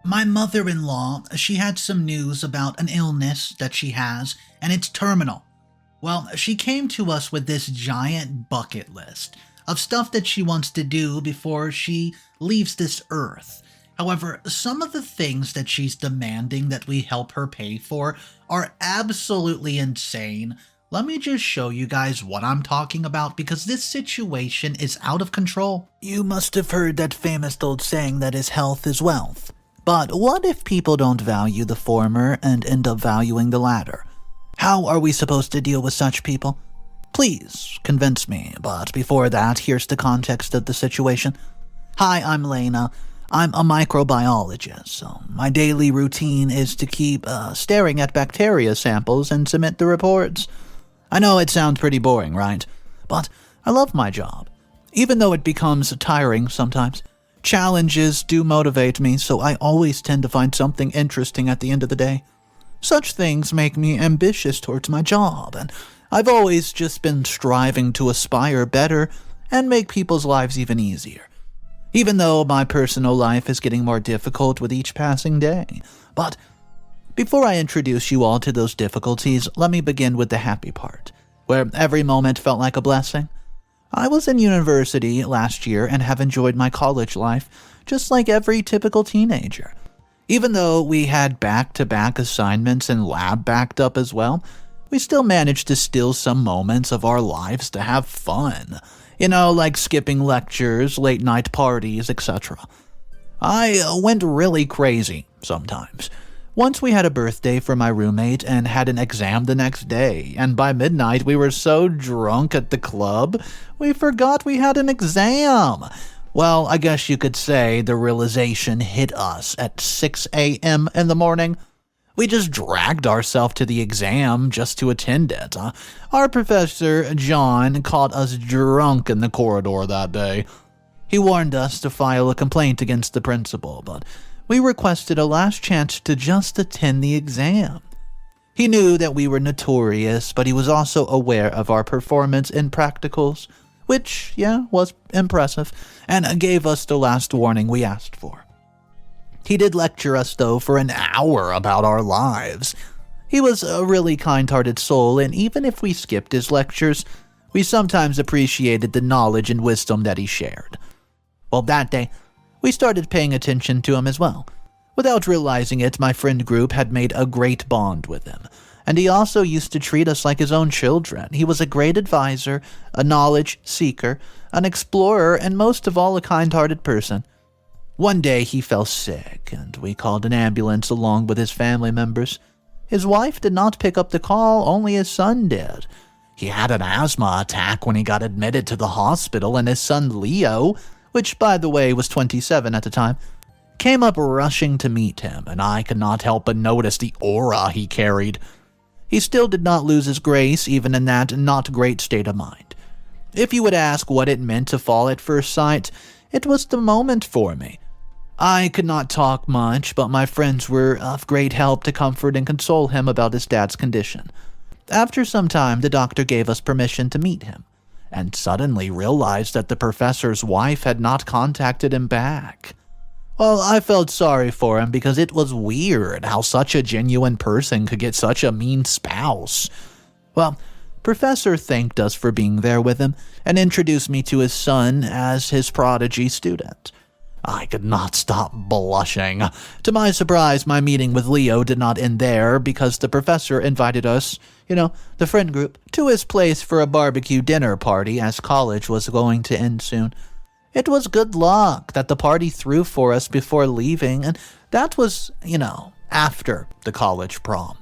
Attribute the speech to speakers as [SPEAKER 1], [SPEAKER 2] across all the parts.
[SPEAKER 1] My mother-in-law, she had some news about an illness that she has, and it's terminal. Well, she came to us with this giant bucket list of stuff that she wants to do before she leaves this earth. However, some of the things that she's demanding that we help her pay for are absolutely insane. Let me just show you guys what I'm talking about because this situation is out of control. You must have heard that famous old saying that is health is wealth. But what if people don't value the former and end up valuing the latter? How are we supposed to deal with such people? Please, convince me, but before that, here's the context of the situation. Hi, I'm Lena. I'm a microbiologist, so my daily routine is to keep staring at bacteria samples and submit the reports. I know it sounds pretty boring, right? But I love my job, even though it becomes tiring sometimes. Challenges do motivate me, so I always tend to find something interesting at the end of the day. Such things make me ambitious towards my job, and I've always just been striving to aspire better and make people's lives even easier. Even though my personal life is getting more difficult with each passing day. But before I introduce you all to those difficulties, let me begin with the happy part, where every moment felt like a blessing. I was in university last year and have enjoyed my college life, just like every typical teenager. Even though we had back-to-back assignments and lab backed up as well, we still managed to steal some moments of our lives to have fun. Like skipping lectures, late-night parties, etc. I went really crazy sometimes. Once we had a birthday for my roommate and had an exam the next day, and by midnight we were so drunk at the club, we forgot we had an exam. Well, I guess you could say the realization hit us at 6 a.m. in the morning. We just dragged ourselves to the exam just to attend it. Our professor, John, caught us drunk in the corridor that day. He warned us to file a complaint against the principal, but we requested a last chance to just attend the exam. He knew that we were notorious, but he was also aware of our performance in practicals, which, was impressive, and gave us the last warning we asked for. He did lecture us, though, for an hour about our lives. He was a really kind-hearted soul, and even if we skipped his lectures, we sometimes appreciated the knowledge and wisdom that he shared. Well, that day, we started paying attention to him as well. Without realizing it, my friend group had made a great bond with him, and he also used to treat us like his own children. He was a great advisor, a knowledge seeker, an explorer, and most of all, a kind-hearted person. One day he fell sick, and we called an ambulance along with his family members. His wife did not pick up the call, only his son did. He had an asthma attack when he got admitted to the hospital, and his son Leo, which by the way was 27 at the time, came up rushing to meet him, and I could not help but notice the aura he carried. He still did not lose his grace, even in that not great state of mind. If you would ask what it meant to fall at first sight, it was the moment for me. I could not talk much, but my friends were of great help to comfort and console him about his dad's condition. After some time, the doctor gave us permission to meet him, and suddenly realized that the professor's wife had not contacted him back. Well, I felt sorry for him because it was weird how such a genuine person could get such a mean spouse. Well, Professor thanked us for being there with him and introduced me to his son as his prodigy student. I could not stop blushing. To my surprise, my meeting with Leo did not end there because the professor invited us, the friend group, to his place for a barbecue dinner party as college was going to end soon. It was good luck that the party threw for us before leaving, and that was, after the college prom.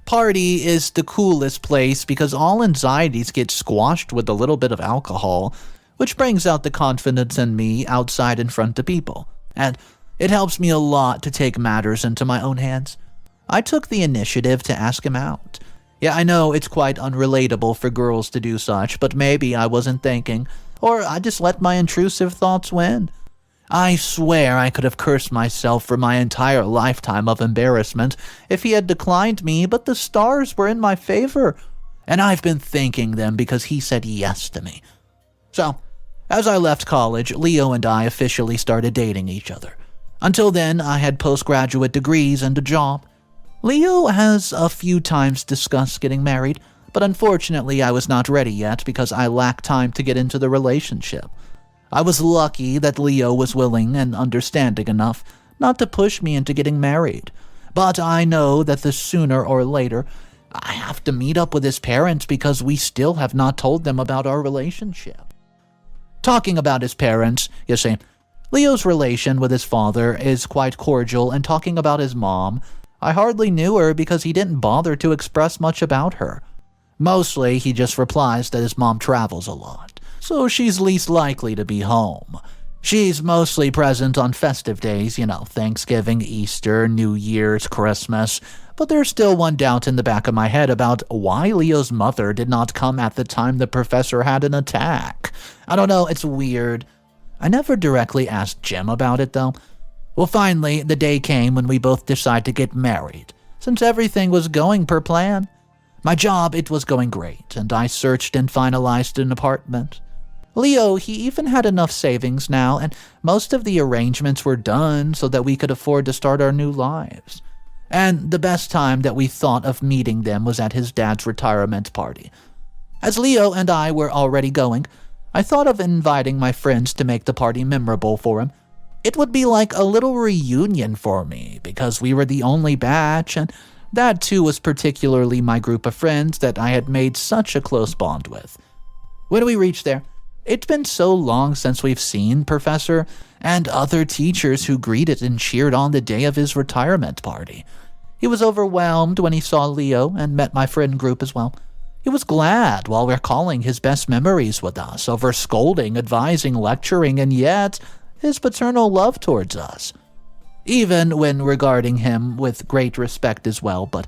[SPEAKER 1] Party is the coolest place because all anxieties get squashed with a little bit of alcohol, which brings out the confidence in me outside in front of people, and it helps me a lot to take matters into my own hands. I took the initiative to ask him out. Yeah, I know it's quite unrelatable for girls to do such, but maybe I wasn't thinking, or I just let my intrusive thoughts win. I swear I could have cursed myself for my entire lifetime of embarrassment if he had declined me, but the stars were in my favor, and I've been thanking them because he said yes to me. So, as I left college, Leo and I officially started dating each other. Until then, I had postgraduate degrees and a job. Leo has a few times discussed getting married, but unfortunately I was not ready yet because I lacked time to get into the relationship. I was lucky that Leo was willing and understanding enough not to push me into getting married, but I know that sooner or later I have to meet up with his parents because we still have not told them about our relationship. Talking about his parents, you see, Leo's relation with his father is quite cordial, and talking about his mom, I hardly knew her because he didn't bother to express much about her. Mostly, he just replies that his mom travels a lot, so she's least likely to be home. She's mostly present on festive days, Thanksgiving, Easter, New Year's, Christmas, but there's still one doubt in the back of my head about why Leo's mother did not come at the time the professor had an attack. I don't know, it's weird. I never directly asked Jim about it, though. Well, finally, the day came when we both decided to get married, since everything was going per plan. My job, it was going great, and I searched and finalized an apartment. Leo, he even had enough savings now, and most of the arrangements were done so that we could afford to start our new lives. And the best time that we thought of meeting them was at his dad's retirement party. As Leo and I were already going, I thought of inviting my friends to make the party memorable for him. It would be like a little reunion for me, because we were the only batch, and that too was particularly my group of friends that I had made such a close bond with. When we reached there, it's been so long since we've seen Professor and other teachers who greeted and cheered on the day of his retirement party. He was overwhelmed when he saw Leo and met my friend group as well. He was glad while recalling his best memories with us over scolding, advising, lecturing, and yet his paternal love towards us. Even when regarding him with great respect as well, but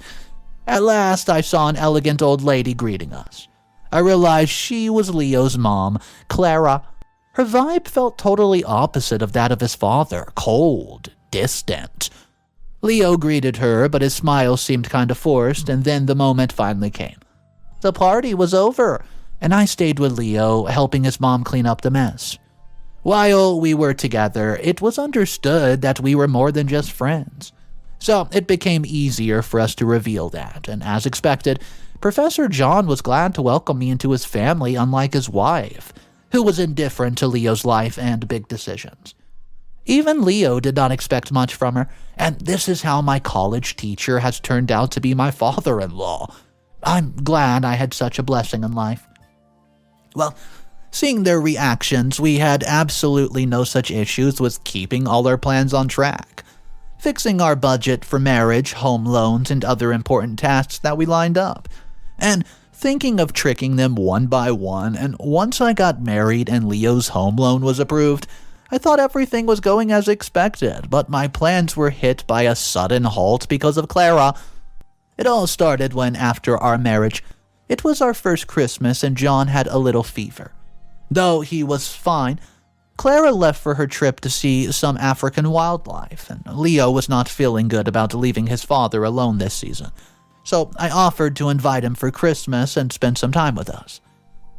[SPEAKER 1] at last I saw an elegant old lady greeting us. I realized she was Leo's mom, Clara. Her vibe felt totally opposite of that of his father, cold, distant. Leo greeted her, but his smile seemed kind of forced, and then the moment finally came. The party was over, and I stayed with Leo, helping his mom clean up the mess. While we were together, it was understood that we were more than just friends. So it became easier for us to reveal that, and as expected, Professor John was glad to welcome me into his family, unlike his wife, who was indifferent to Leo's life and big decisions. Even Leo did not expect much from her, and this is how my college teacher has turned out to be my father-in-law. I'm glad I had such a blessing in life. Well, seeing their reactions, we had absolutely no such issues with keeping all our plans on track, fixing our budget for marriage, home loans, and other important tasks that we lined up, and thinking of tricking them one by one. And once I got married and Leo's home loan was approved, I thought everything was going as expected, but my plans were hit by a sudden halt because of Clara. It all started when, after our marriage, it was our first Christmas and John had a little fever. Though he was fine, Clara left for her trip to see some African wildlife, and Leo was not feeling good about leaving his father alone this season. So I offered to invite him for Christmas and spend some time with us.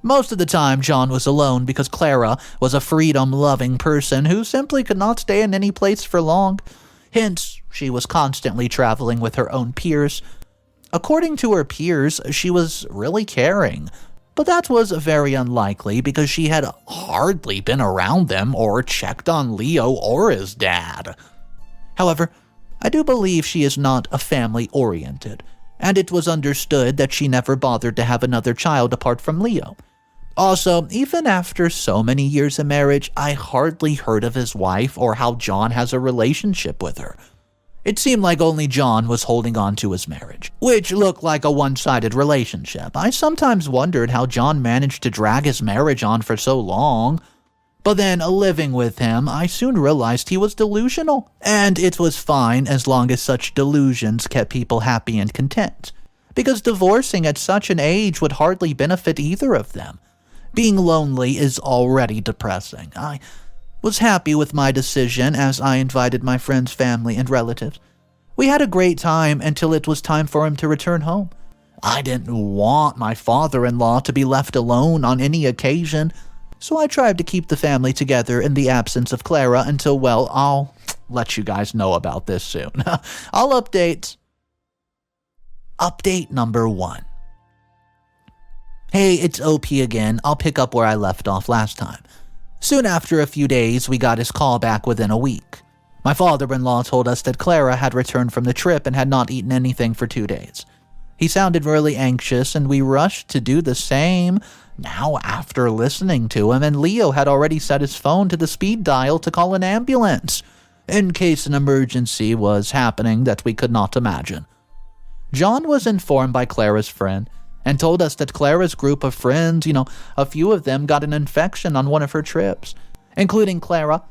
[SPEAKER 1] Most of the time, John was alone because Clara was a freedom-loving person who simply could not stay in any place for long. Hence, she was constantly traveling with her own peers. According to her peers, she was really caring, but that was very unlikely because she had hardly been around them or checked on Leo or his dad. However, I do believe she is not a family-oriented, and it was understood that she never bothered to have another child apart from Leo. Also, even after so many years of marriage, I hardly heard of his wife or how John has a relationship with her. It seemed like only John was holding on to his marriage, which looked like a one-sided relationship. I sometimes wondered how John managed to drag his marriage on for so long. But then, living with him, I soon realized he was delusional, and it was fine as long as such delusions kept people happy and content, because divorcing at such an age would hardly benefit either of them. Being lonely is already depressing. I was happy with my decision as I invited my friend's family and relatives. We had a great time until it was time for him to return home. I didn't want my father-in-law to be left alone on any occasion, so I tried to keep the family together in the absence of Clara until, well, let you guys know about this soon. I'll update. Update number 1. Hey, it's OP again. I'll pick up where I left off last time. Soon after a few days, we got his call back within a week. My father-in-law told us that Clara had returned from the trip and had not eaten anything for 2 days. He sounded really anxious, and we rushed to do the same. Now, after listening to him, and Leo had already set his phone to the speed dial to call an ambulance, in case an emergency was happening that we could not imagine. John was informed by Clara's friend, and told us that Clara's group of friends, a few of them got an infection on one of her trips, including Clara.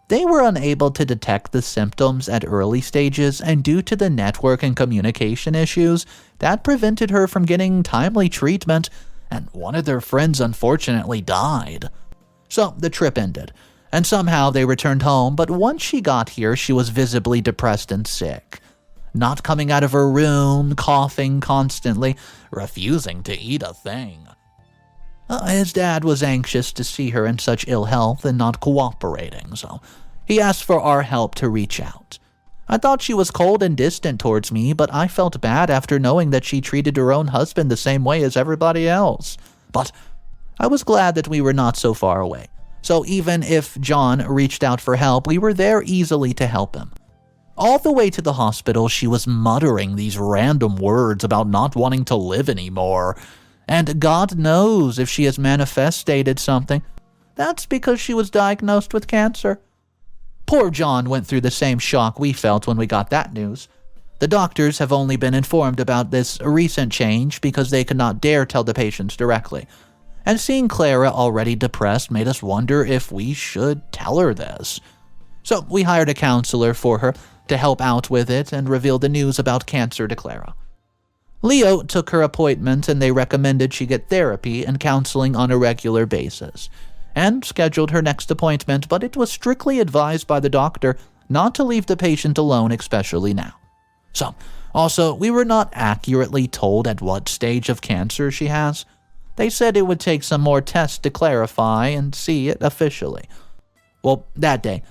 [SPEAKER 1] They were unable to detect the symptoms at early stages, and due to the network and communication issues, that prevented her from getting timely treatment, and one of their friends unfortunately died. So the trip ended, and somehow they returned home, but once she got here, she was visibly depressed and sick. Not coming out of her room, coughing constantly, refusing to eat a thing. His dad was anxious to see her in such ill health and not cooperating, so he asked for our help to reach out. I thought she was cold and distant towards me, but I felt bad after knowing that she treated her own husband the same way as everybody else. But I was glad that we were not so far away, so even if John reached out for help, we were there easily to help him. All the way to the hospital, she was muttering these random words about not wanting to live anymore. And God knows if she has manifested something. That's because she was diagnosed with cancer. Poor John went through the same shock we felt when we got that news. The doctors have only been informed about this recent change because they could not dare tell the patients directly. And seeing Clara already depressed made us wonder if we should tell her this. So we hired a counselor for her to help out with it and reveal the news about cancer to Clara. Leo took her appointment, and they recommended she get therapy and counseling on a regular basis, and scheduled her next appointment, but it was strictly advised by the doctor not to leave the patient alone, especially now. So, also, we were not accurately told at what stage of cancer she has. They said it would take some more tests to clarify and see it officially. Well, that day,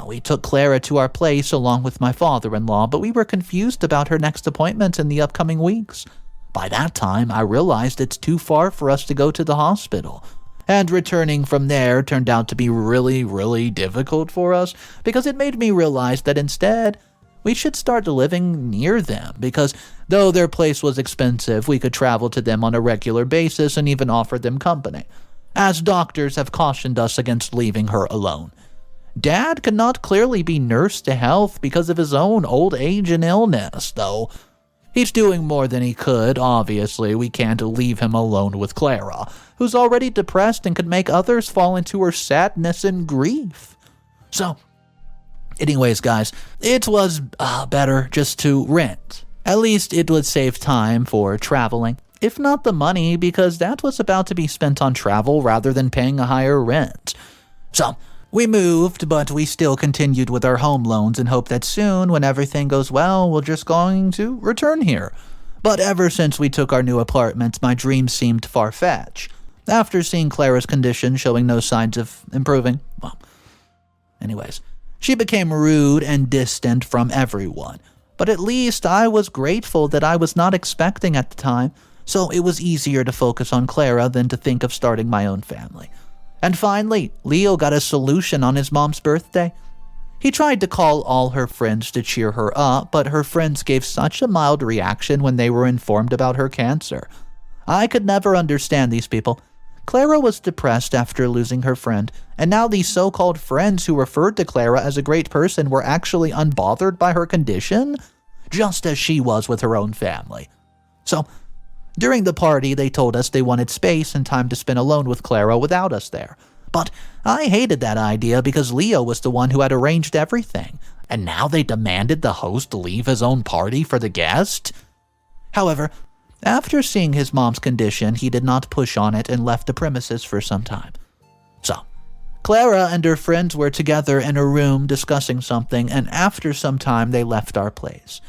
[SPEAKER 1] we took Clara to our place along with my father-in-law, but we were confused about her next appointment in the upcoming weeks. By that time, I realized it's too far for us to go to the hospital. And returning from there turned out to be really, really difficult for us because it made me realize that instead, we should start living near them because though their place was expensive, we could travel to them on a regular basis and even offer them company, as doctors have cautioned us against leaving her alone. Dad could not clearly be nursed to health because of his own old age and illness, though. He's doing more than he could, obviously. We can't leave him alone with Clara, who's already depressed and could make others fall into her sadness and grief. So, anyways, guys, it was better just to rent. At least it would save time for traveling, if not the money, because that was about to be spent on travel rather than paying a higher rent. So, we moved, but we still continued with our home loans and hope that soon, when everything goes well, we're just going to return here. But ever since we took our new apartment, my dreams seemed far-fetched. After seeing Clara's condition showing no signs of improving, anyways, she became rude and distant from everyone. But at least I was grateful that I was not expecting at the time, so it was easier to focus on Clara than to think of starting my own family. And finally, Leo got a solution on his mom's birthday. He tried to call all her friends to cheer her up, but her friends gave such a mild reaction when they were informed about her cancer. I could never understand these people. Clara was depressed after losing her friend, and now these so-called friends who referred to Clara as a great person were actually unbothered by her condition, just as she was with her own family. So, during the party, they told us they wanted space and time to spend alone with Clara without us there. But I hated that idea because Leo was the one who had arranged everything, and now they demanded the host leave his own party for the guest? However, after seeing his mom's condition, he did not push on it and left the premises for some time. So, Clara and her friends were together in a room discussing something, and after some time they left our place.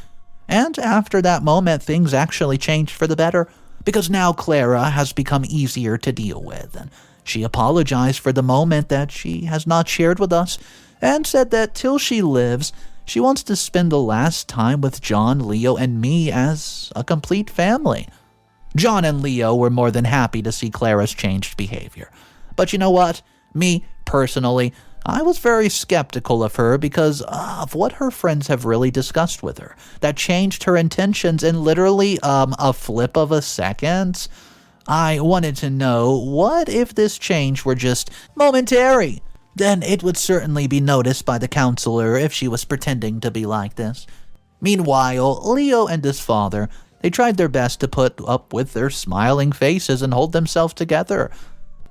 [SPEAKER 1] And after that moment, things actually changed for the better, because now Clara has become easier to deal with, and she apologized for the moment that she has not shared with us,
[SPEAKER 2] and said that till she lives, she wants to spend the last time with John, Leo, and me as a complete family. John and Leo were more than happy to see Clara's changed behavior. But you know what? Me, personally, I was very skeptical of her because of what her friends have really discussed with her that changed her intentions in literally a flip of a second. I wanted to know, what if this change were just momentary? Then it would certainly be noticed by the counselor if she was pretending to be like this. Meanwhile, Leo and his father, they tried their best to put up with their smiling faces and hold themselves together.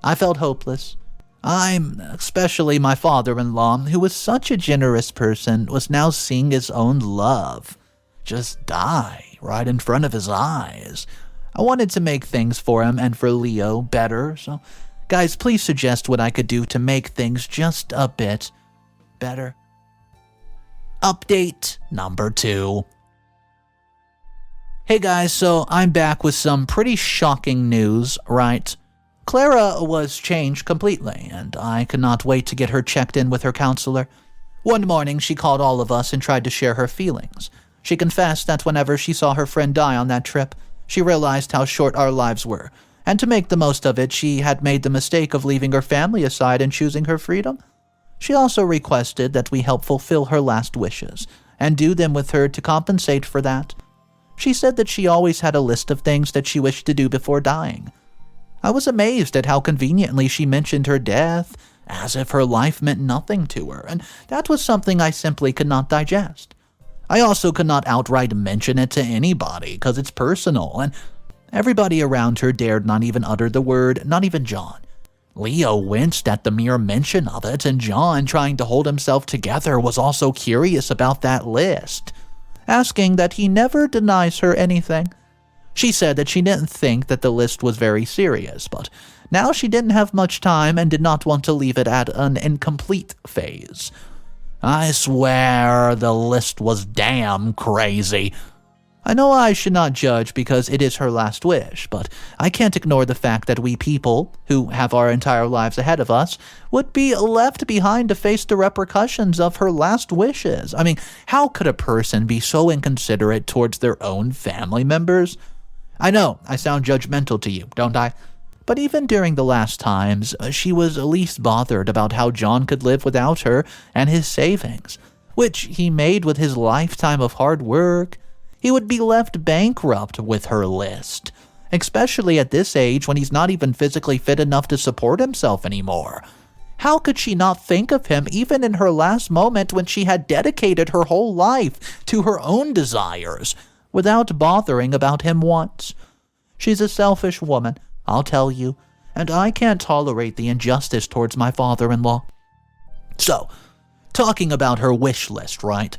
[SPEAKER 2] I felt hopeless. Especially my father-in-law, who was such a generous person, was now seeing his own love just die right in front of his eyes. I wanted to make things for him and for Leo better, so guys, please suggest what I could do to make things just a bit better. Update number 2. Hey guys, so I'm back with some pretty shocking news, right? Clara was changed completely, and I could not wait to get her checked in with her counselor. One morning, she called all of us and tried to share her feelings. She confessed that whenever she saw her friend die on that trip, she realized how short our lives were, and to make the most of it, she had made the mistake of leaving her family aside and choosing her freedom. She also requested that we help fulfill her last wishes, and do them with her to compensate for that. She said that she always had a list of things that she wished to do before dying. I was amazed at how conveniently she mentioned her death, as if her life meant nothing to her, and that was something I simply could not digest. I also could not outright mention it to anybody, because it's personal, and everybody around her dared not even utter the word, not even John. Leo winced at the mere mention of it, and John, trying to hold himself together, was also curious about that list, asking that he never denies her anything. She said that she didn't think that the list was very serious, but now she didn't have much time and did not want to leave it at an incomplete phase. I swear the list was damn crazy. I know I should not judge because it is her last wish, but I can't ignore the fact that we people, who have our entire lives ahead of us, would be left behind to face the repercussions of her last wishes. I mean, how could a person be so inconsiderate towards their own family members? I know, I sound judgmental to you, don't I? But even during the last times, she was at least bothered about how John could live without her and his savings, which he made with his lifetime of hard work. He would be left bankrupt with her list, especially at this age when he's not even physically fit enough to support himself anymore. How could she not think of him even in her last moment when she had dedicated her whole life to her own desires, without bothering about him once? She's a selfish woman, I'll tell you, and I can't tolerate the injustice towards my father-in-law. So, talking about her wish list, right?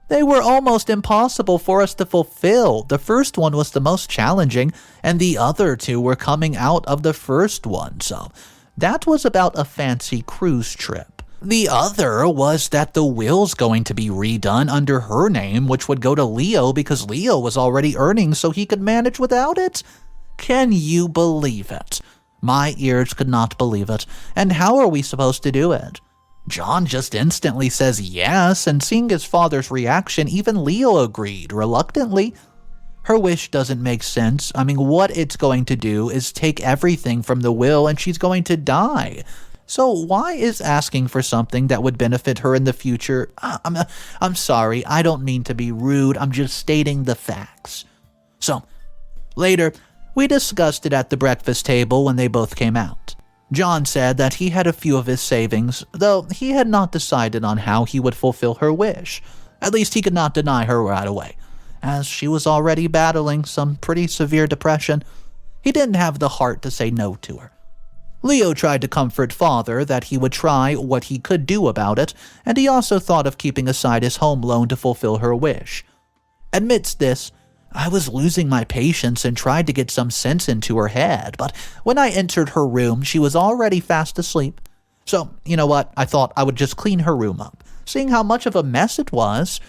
[SPEAKER 2] They were almost impossible for us to fulfill. The first one was the most challenging, and the other two were coming out of the first one, so that was about a fancy cruise trip. The other was that the will's going to be redone under her name, which would go to Leo because Leo was already earning so he could manage without it. Can you believe it? My ears could not believe it. And how are we supposed to do it? John just instantly says yes, and seeing his father's reaction, even Leo agreed, reluctantly. Her wish doesn't make sense. I mean, what it's going to do is take everything from the will and she's going to die. So why is asking for something that would benefit her in the future? I'm sorry, I don't mean to be rude, I'm just stating the facts. So, later, we discussed it at the breakfast table when they both came out. John said that he had a few of his savings, though he had not decided on how he would fulfill her wish. At least he could not deny her right away, as she was already battling some pretty severe depression. He didn't have the heart to say no to her. Leo tried to comfort father that he would try what he could do about it, and he also thought of keeping aside his home loan to fulfill her wish. Amidst this, I was losing my patience and tried to get some sense into her head, but when I entered her room, she was already fast asleep. So, you know what, I thought I would just clean her room up, seeing how much of a mess it was.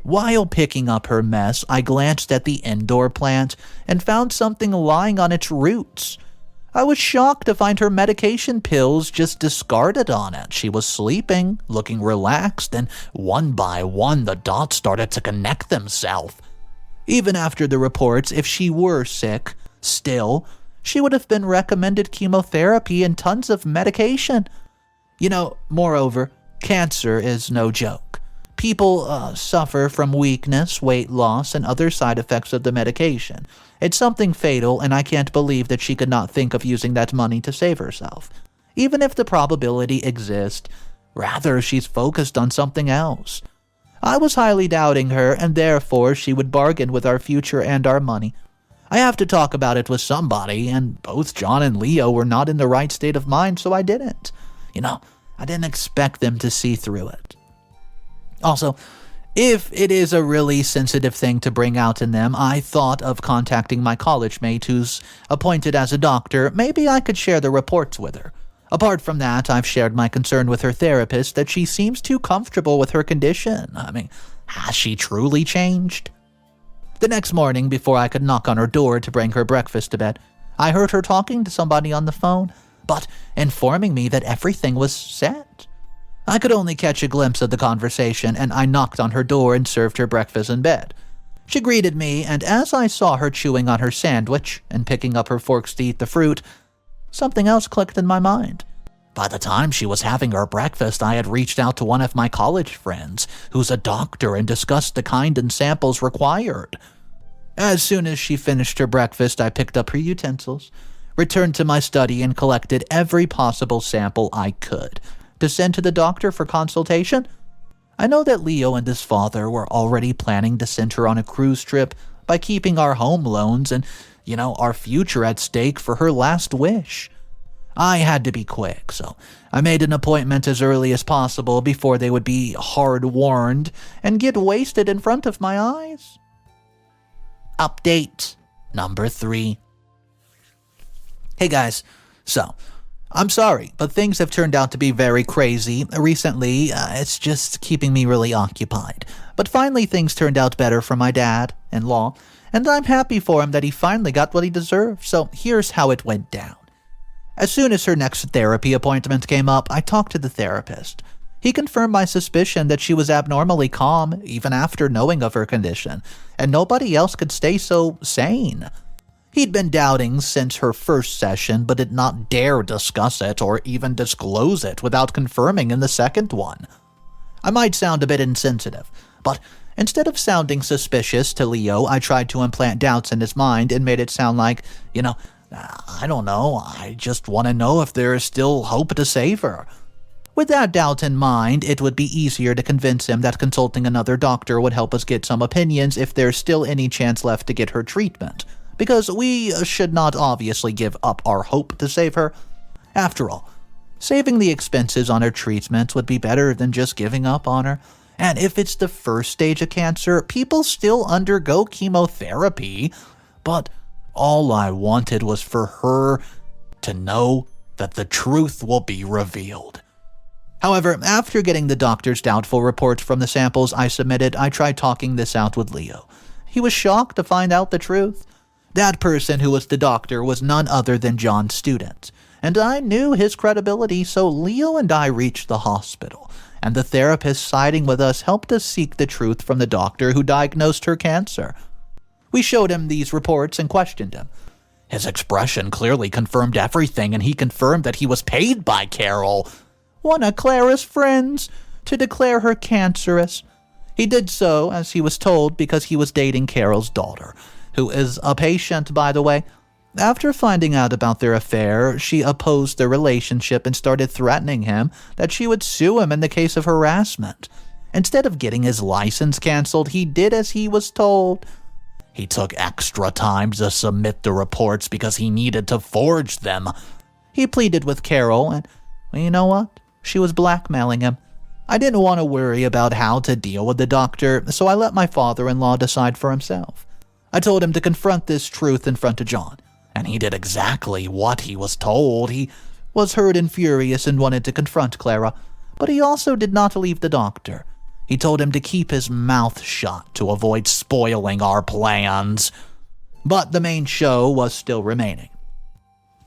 [SPEAKER 2] While picking up her mess, I glanced at the indoor plant and found something lying on its roots. I was shocked to find her medication pills just discarded on it. She was sleeping, looking relaxed, and one by one the dots started to connect themselves. Even after the reports, if she were sick, still, she would have been recommended chemotherapy and tons of medication. Moreover, cancer is no joke. People suffer from weakness, weight loss, and other side effects of the medication. It's something fatal, and I can't believe that she could not think of using that money to save herself. Even if the probability exists, rather she's focused on something else. I was highly doubting her, and therefore she would bargain with our future and our money. I have to talk about it with somebody, and both John and Leo were not in the right state of mind, so I didn't. I didn't expect them to see through it. Also, if it is a really sensitive thing to bring out in them, I thought of contacting my college mate who's appointed as a doctor. Maybe I could share the reports with her. Apart from that, I've shared my concern with her therapist that she seems too comfortable with her condition. Has she truly changed? The next morning, before I could knock on her door to bring her breakfast to bed, I heard her talking to somebody on the phone, but informing me that everything was set. I could only catch a glimpse of the conversation, and I knocked on her door and served her breakfast in bed. She greeted me, and as I saw her chewing on her sandwich and picking up her forks to eat the fruit, something else clicked in my mind. By the time she was having her breakfast, I had reached out to one of my college friends, who's a doctor, and discussed the kind and samples required. As soon as she finished her breakfast, I picked up her utensils, returned to my study, and collected every possible sample I could to send to the doctor for consultation. I know that Leo and his father were already planning to send her on a cruise trip by keeping our home loans and, our future at stake for her last wish. I had to be quick, so I made an appointment as early as possible before they would be hard-warned and get wasted in front of my eyes. Update number 3. Hey guys, so I'm sorry, but things have turned out to be very crazy. Recently, it's just keeping me really occupied. But finally, things turned out better for my dad-in-law, and I'm happy for him that he finally got what he deserved. So here's how it went down. As soon as her next therapy appointment came up, I talked to the therapist. He confirmed my suspicion that she was abnormally calm, even after knowing of her condition, and nobody else could stay so sane. He'd been doubting since her first session, but did not dare discuss it or even disclose it without confirming in the second one. I might sound a bit insensitive, but instead of sounding suspicious to Leo, I tried to implant doubts in his mind and made it sound like, I don't know, I just want to know if there is still hope to save her. With that doubt in mind, it would be easier to convince him that consulting another doctor would help us get some opinions if there's still any chance left to get her treatment. Because we should not obviously give up our hope to save her. After all, saving the expenses on her treatment would be better than just giving up on her. And if it's the first stage of cancer, people still undergo chemotherapy. But all I wanted was for her to know that the truth will be revealed. However, after getting the doctor's doubtful reports from the samples I submitted, I tried talking this out with Leo. He was shocked to find out the truth. That person who was the doctor was none other than John's student, and I knew his credibility, so Leo and I reached the hospital, and the therapist siding with us helped us seek the truth from the doctor who diagnosed her cancer. We showed him these reports and questioned him. His expression clearly confirmed everything, and he confirmed that he was paid by Carol, one of Clara's friends, to declare her cancerous. He did so, as he was told, because he was dating Carol's daughter, who is a patient, by the way. After finding out about their affair, she opposed their relationship and started threatening him that she would sue him in the case of harassment. Instead of getting his license canceled, he did as he was told. He took extra time to submit the reports because he needed to forge them. He pleaded with Carol, and well, you know what? She was blackmailing him. I didn't want to worry about how to deal with the doctor, so I let my father-in-law decide for himself. I told him to confront this truth in front of John, and he did exactly what he was told. He was hurt and furious and wanted to confront Clara, but he also did not leave the doctor. He told him to keep his mouth shut to avoid spoiling our plans. But the main show was still remaining.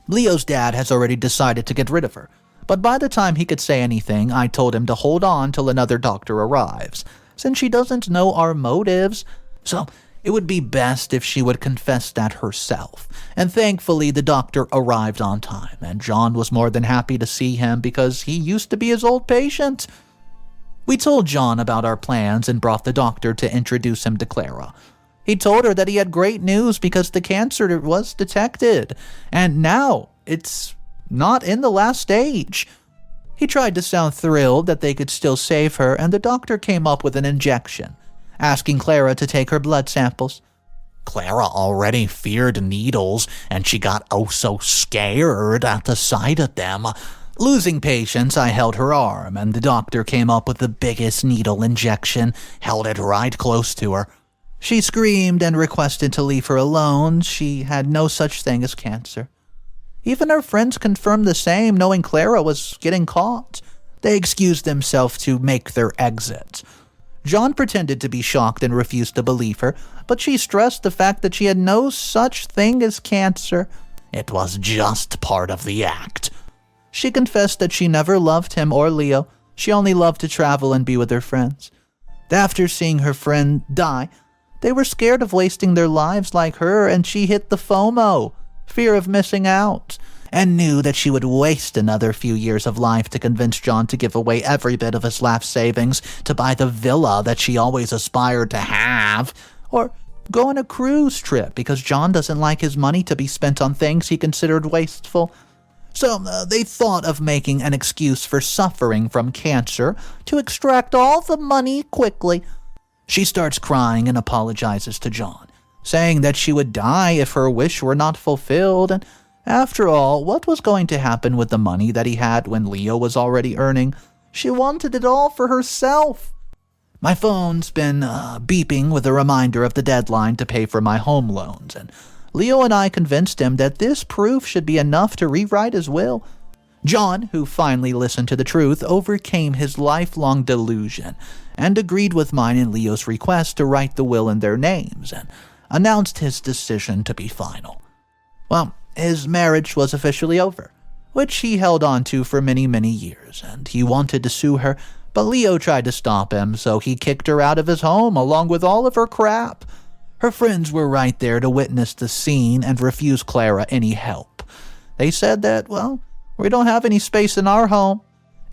[SPEAKER 2] Leo's dad has already decided to get rid of her, but by the time he could say anything, I told him to hold on till another doctor arrives, since she doesn't know our motives, so it would be best if she would confess that herself. And thankfully, the doctor arrived on time, and John was more than happy to see him because he used to be his old patient. We told John about our plans and brought the doctor to introduce him to Clara. He told her that he had great news because the cancer was detected, and now it's not in the last stage. He tried to sound thrilled that they could still save her, and the doctor came up with an injection, asking Clara to take her blood samples. Clara already feared needles, and she got oh so scared at the sight of them. Losing patience, I held her arm, and the doctor came up with the biggest needle injection, held it right close to her. She screamed and requested to leave her alone. She had no such thing as cancer. Even her friends confirmed the same, knowing Clara was getting caught. They excused themselves to make their exit. John pretended to be shocked and refused to believe her, but she stressed the fact that she had no such thing as cancer. It was just part of the act. She confessed that she never loved him or Leo. She only loved to travel and be with her friends. After seeing her friend die, they were scared of wasting their lives like her, and she hit the FOMO, fear of missing out, and knew that she would waste another few years of life to convince John to give away every bit of his life savings to buy the villa that she always aspired to have, or go on a cruise trip because John doesn't like his money to be spent on things he considered wasteful. So they thought of making an excuse for suffering from cancer to extract all the money quickly. She starts crying and apologizes to John, saying that she would die if her wish were not fulfilled, and after all, what was going to happen with the money that he had when Leo was already earning? She wanted it all for herself. My phone's been beeping with a reminder of the deadline to pay for my home loans, and Leo and I convinced him that this proof should be enough to rewrite his will. John, who finally listened to the truth, overcame his lifelong delusion and agreed with mine and Leo's request to write the will in their names and announced his decision to be final. Well, his marriage was officially over, which he held on to for many, many years, and he wanted to sue her, but Leo tried to stop him, so he kicked her out of his home along with all of her crap. Her friends were right there to witness the scene and refuse Clara any help. They said that, well, we don't have any space in our home.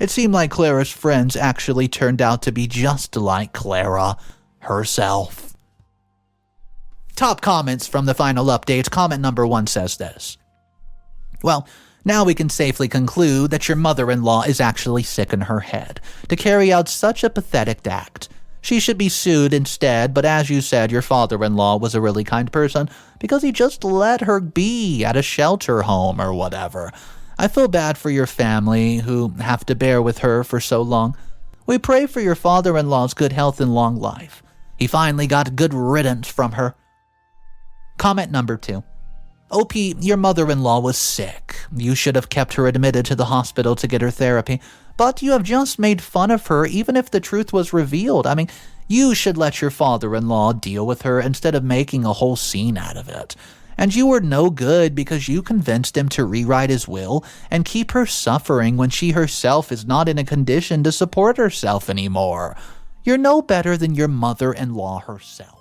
[SPEAKER 2] It seemed like Clara's friends actually turned out to be just like Clara herself. Top comments from the final updates. Comment number 1 says this. Well, now we can safely conclude that your mother-in-law is actually sick in her head to carry out such a pathetic act. She should be sued instead, but as you said, your father-in-law was a really kind person because he just let her be at a shelter home or whatever. I feel bad for your family who have to bear with her for so long. We pray for your father-in-law's good health and long life. He finally got good riddance from her. Comment number 2. OP, your mother-in-law was sick. You should have kept her admitted to the hospital to get her therapy, but you have just made fun of her even if the truth was revealed. I mean, you should let your father-in-law deal with her instead of making a whole scene out of it. And you were no good because you convinced him to rewrite his will and keep her suffering when she herself is not in a condition to support herself anymore. You're no better than your mother-in-law herself.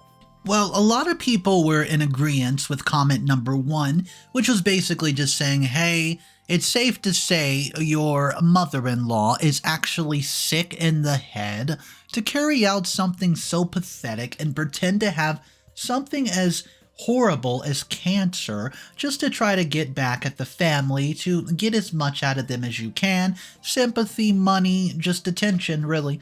[SPEAKER 1] Well, a lot of people were in agreement with comment number 1, which was basically just saying, hey, it's safe to say your mother-in-law is actually sick in the head to carry out something so pathetic and pretend to have something as horrible as cancer just to try to get back at the family, to get as much out of them as you can. Sympathy, money, just attention, really.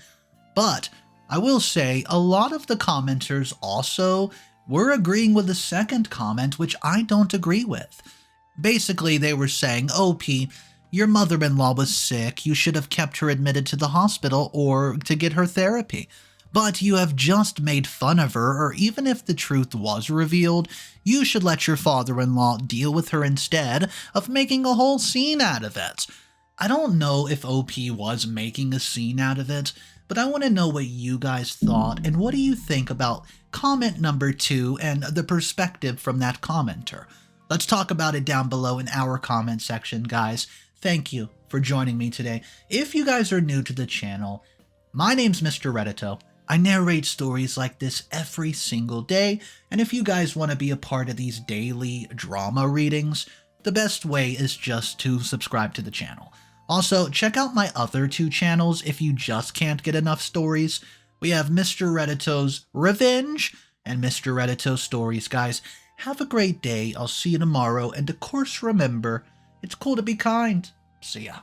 [SPEAKER 1] But I will say a lot of the commenters also were agreeing with the second comment, which I don't agree with. Basically, they were saying, OP, your mother-in-law was sick, you should have kept her admitted to the hospital or to get her therapy. But you have just made fun of her, or even if the truth was revealed, you should let your father-in-law deal with her instead of making a whole scene out of it. I don't know if OP was making a scene out of it, but I want to know what you guys thought, and what do you think about comment number 2 and the perspective from that commenter? Let's talk about it down below in our comment section, guys. Thank you for joining me today. If you guys are new to the channel, my name's Mr. Reddito. I narrate stories like this every single day, and if you guys want to be a part of these daily drama readings, the best way is just to subscribe to the channel. Also, check out my other 2 channels if you just can't get enough stories. We have Mr. Reddito's Revenge and Mr. Reddito Stories, guys. Have a great day. I'll see you tomorrow, and of course remember, it's cool to be kind. See ya.